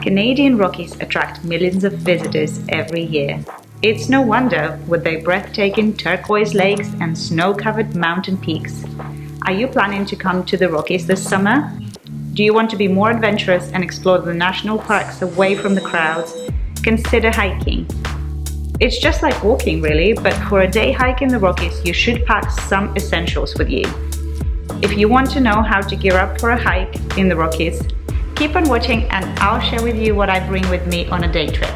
Canadian Rockies attract millions of visitors every year. It's no wonder with their breathtaking turquoise lakes and snow-covered mountain peaks. Are you planning to come to the Rockies this summer? Do you want to be more adventurous and explore the national parks away from the crowds? Consider hiking. It's just like walking really, but for a day hike in the Rockies, you should pack some essentials with you. If you want to know how to gear up for a hike in the Rockies, keep on watching and I'll share with you what I bring with me on a day trip.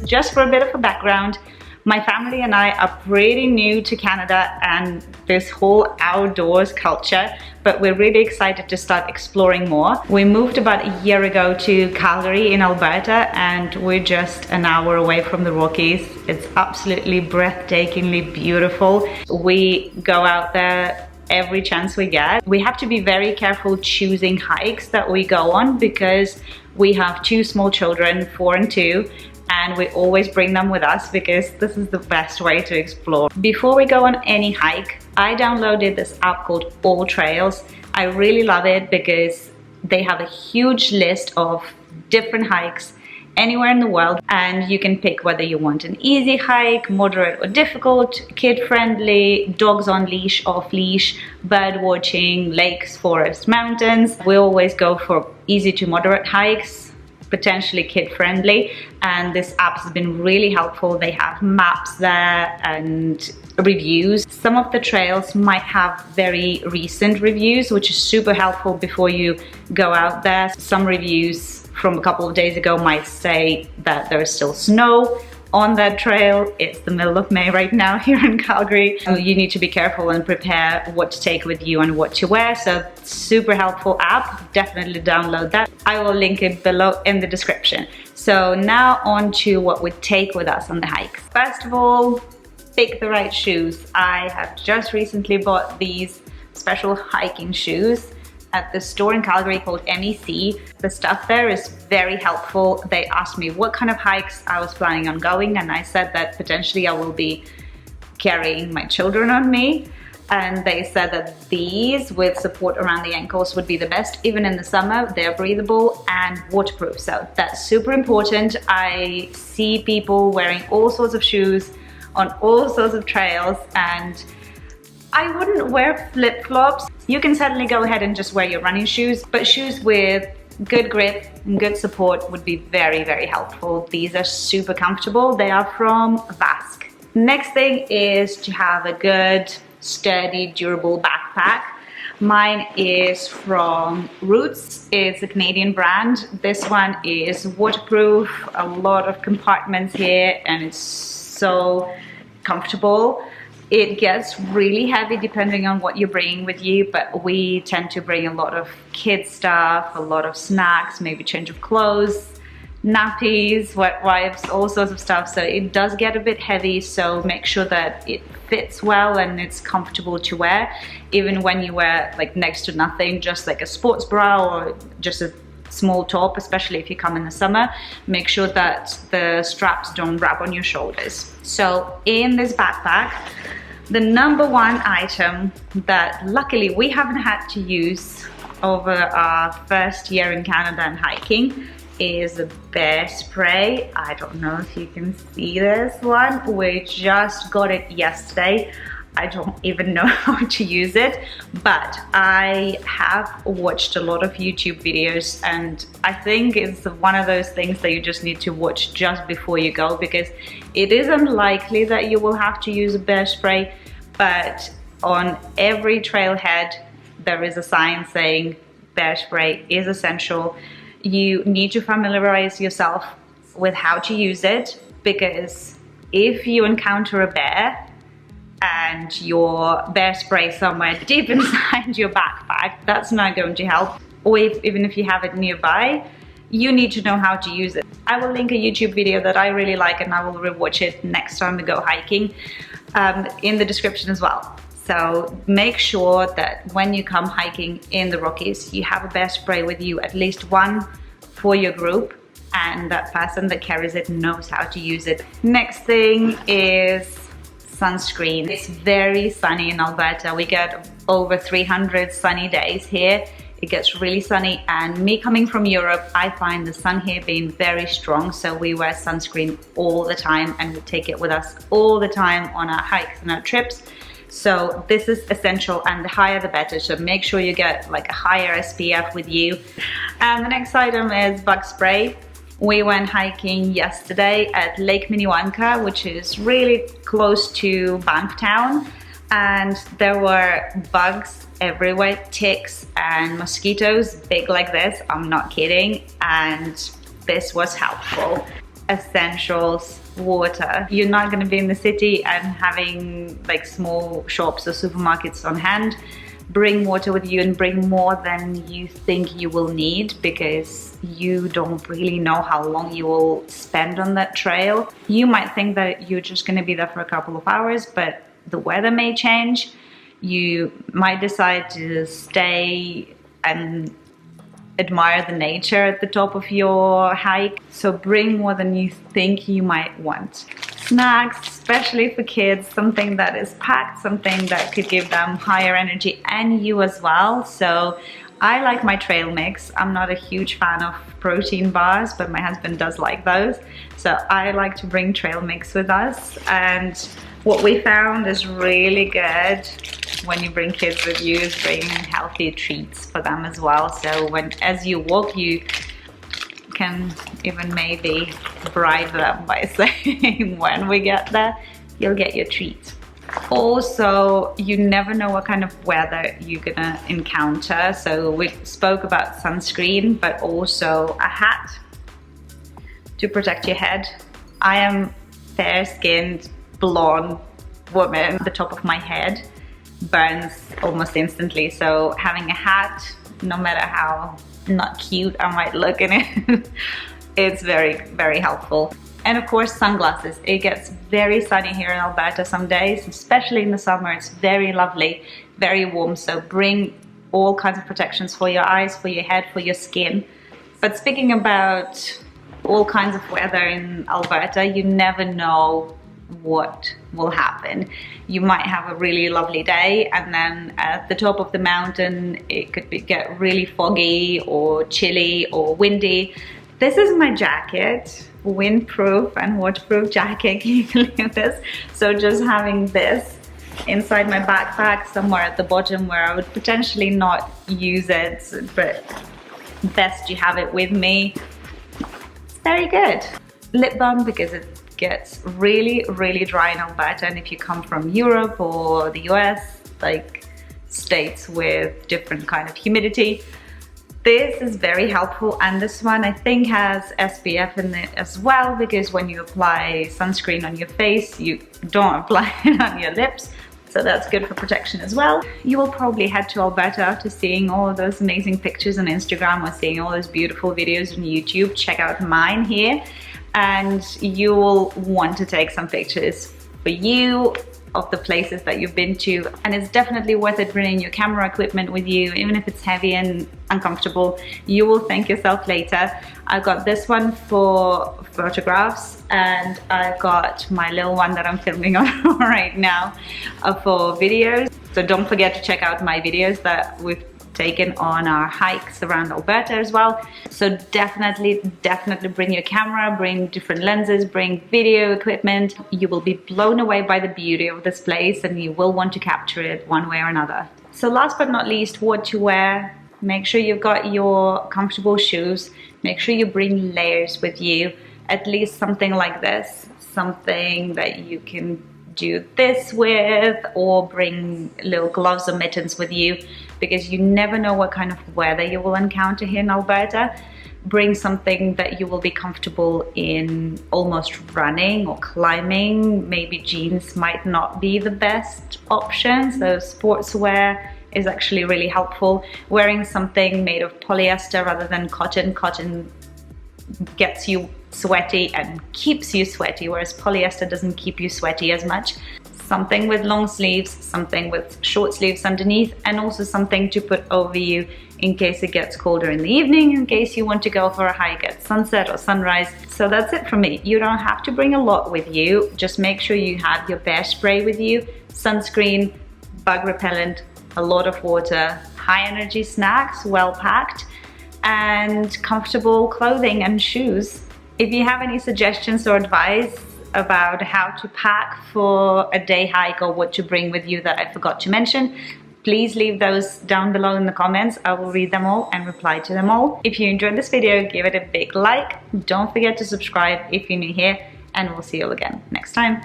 Just for a bit of a background, my family and I are pretty new to Canada and this whole outdoors culture, but we're really excited to start exploring more. We moved about a year ago to Calgary in Alberta and we're just an hour away from the Rockies. It's absolutely breathtakingly beautiful. We go out there every chance we get. We have to be very careful choosing hikes that we go on because we have two small children, 4 and 2, and we always bring them with us because this is the best way to explore. Before we go on any hike, I downloaded this app called All Trails. I really love it because they have a huge list of different hikes anywhere in the world, and you can pick whether you want an easy hike, moderate or difficult, kid-friendly, dogs on leash, off leash, bird watching, lakes, forests, mountains. We always go for easy to moderate hikes, potentially kid-friendly, and this app has been really helpful. They have maps there and reviews. Some of the trails might have very recent reviews, which is super helpful before you go out there. Some reviews from a couple of days ago might say that there is still snow on that trail. It's the middle of May right now here in Calgary. So you need to be careful and prepare what to take with you and what to wear. So super helpful app, definitely download that. I will link it below in the description. So now on to what we take with us on the hikes. First of all, pick the right shoes. I have just recently bought these special hiking shoes at the store in Calgary called MEC. The stuff there is very helpful. They asked me what kind of hikes I was planning on going, and I said that potentially I will be carrying my children on me. And they said that these with support around the ankles would be the best. Even in the summer, they're breathable and waterproof. So that's super important. I see people wearing all sorts of shoes on all sorts of trails, and I wouldn't wear flip-flops. You can certainly go ahead and just wear your running shoes, but shoes with good grip and good support would be very, very helpful. These are super comfortable. They are from Vask. Next thing is to have a good, sturdy, durable backpack. Mine is from Roots. It's a Canadian brand. This one is waterproof, a lot of compartments here, and it's so comfortable. It gets really heavy depending on what you're bringing with you, but we tend to bring a lot of kid stuff, a lot of snacks, maybe change of clothes, nappies, wet wipes, all sorts of stuff. So it does get a bit heavy, so make sure that it fits well and it's comfortable to wear. Even when you wear like next to nothing, just like a sports bra or just a small top, especially if you come in the summer, make sure that the straps don't wrap on your shoulders. So in this backpack, the number one item that luckily we haven't had to use over our first year in Canada and hiking is the bear spray. I don't know if you can see this one. We just got it yesterday. I don't even know how to use it, but I have watched a lot of YouTube videos, and I think it's one of those things that you just need to watch just before you go, because it is unlikely that you will have to use a bear spray, but on every trailhead there is a sign saying bear spray is essential. You need to familiarize yourself with how to use it, because if you encounter a bear and your bear spray somewhere deep inside your backpack, that's not going to help. Or even if you have it nearby, you need to know how to use it. I will link a YouTube video that I really like, and I will rewatch it next time we go hiking in the description as well. So make sure that when you come hiking in the Rockies, you have a bear spray with you, at least one for your group, and that person that carries it knows how to use it. Next thing is sunscreen. It's very sunny in Alberta. We get over 300 sunny days here. it gets really sunny, and me coming from Europe, I find the sun here being very strong, so we wear sunscreen all the time and we take it with us all the time on our hikes and our trips. So this is essential, and the higher the better, so make sure you get like a higher SPF with you. And the next item is bug spray. We went hiking yesterday at Lake Minnewanka, which is really close to Banktown, and there were bugs everywhere, ticks and mosquitoes big like this, I'm not kidding, and this was helpful. Essentials, water. You're not going to be in the city and having like small shops or supermarkets on hand. Bring water with you, and bring more than you think you will need, because you don't really know how long you will spend on that trail. You might think that you're just going to be there for a couple of hours, but the weather may change. You might decide to stay and admire the nature at the top of your hike. So bring more than you think you might want. Snacks, especially for kids, something that is packed, something that could give them higher energy, and you as well. So I like my trail mix. I'm not a huge fan of protein bars, but my husband does like those. So I like to bring trail mix with us. And what we found is really good when you bring kids with you is bring healthy treats for them as well. So as you walk, you can even maybe bribe them by saying, when we get there, you'll get your treat. Also, you never know what kind of weather you're gonna encounter. So we spoke about sunscreen, but also a hat to protect your head. I am fair-skinned, blonde woman. The top of my head burns almost instantly. So having a hat, no matter how not cute I might look in it, it's very, very helpful. And of course, sunglasses. It gets very sunny here in Alberta some days, especially in the summer. It's very lovely, very warm. So bring all kinds of protections for your eyes, for your head, for your skin. But speaking about all kinds of weather in Alberta, you never know what will happen. You might have a really lovely day, and then at the top of the mountain it could get really foggy or chilly or windy. This is my jacket, windproof and waterproof jacket. Can you believe this? So just having this inside my backpack somewhere at the bottom where I would potentially not use it, but best you have it with me. It's very good. Lip balm, because it gets really, really dry in Alberta, and if you come from Europe or the US, like states with different kind of humidity, this is very helpful. And this one I think has SPF in it as well, because when you apply sunscreen on your face, you don't apply it on your lips. So that's good for protection as well. You will probably head to Alberta after seeing all of those amazing pictures on Instagram or seeing all those beautiful videos on YouTube. Check out mine here, and you will want to take some pictures for you of the places that you've been to. And it's definitely worth it bringing your camera equipment with you, even if it's heavy and uncomfortable. You will thank yourself later. I got this one for photographs, and I got my little one that I'm filming on right now for videos. So don't forget to check out my videos that we've taken on our hikes around Alberta as well. So definitely bring your camera, bring different lenses, bring video equipment. You will be blown away by the beauty of this place, and you will want to capture it one way or another. So last but not least, what to wear. Make sure you've got your comfortable shoes. Make sure you bring layers with you, at least something like this, something that you can do this with, or bring little gloves or mittens with you, because you never know what kind of weather you will encounter here in Alberta. Bring something that you will be comfortable in, almost running or climbing. Maybe jeans might not be the best option, so sportswear is actually really helpful. Wearing something made of polyester rather than cotton. Cotton gets you sweaty and keeps you sweaty, whereas polyester doesn't keep you sweaty as much. Something with long sleeves, something with short sleeves underneath, and also something to put over you in case it gets colder in the evening, in case you want to go for a hike at sunset or sunrise. So that's it from me. You don't have to bring a lot with you. Just make sure you have your bear spray with you, sunscreen, bug repellent, a lot of water, high energy snacks, well packed, and comfortable clothing and shoes. If you have any suggestions or advice about how to pack for a day hike or what to bring with you that I forgot to mention, please leave those down below in the comments. I will read them all and reply to them all. If you enjoyed this video, give it a big like. Don't forget to subscribe if you're new here, and we'll see you all again next time.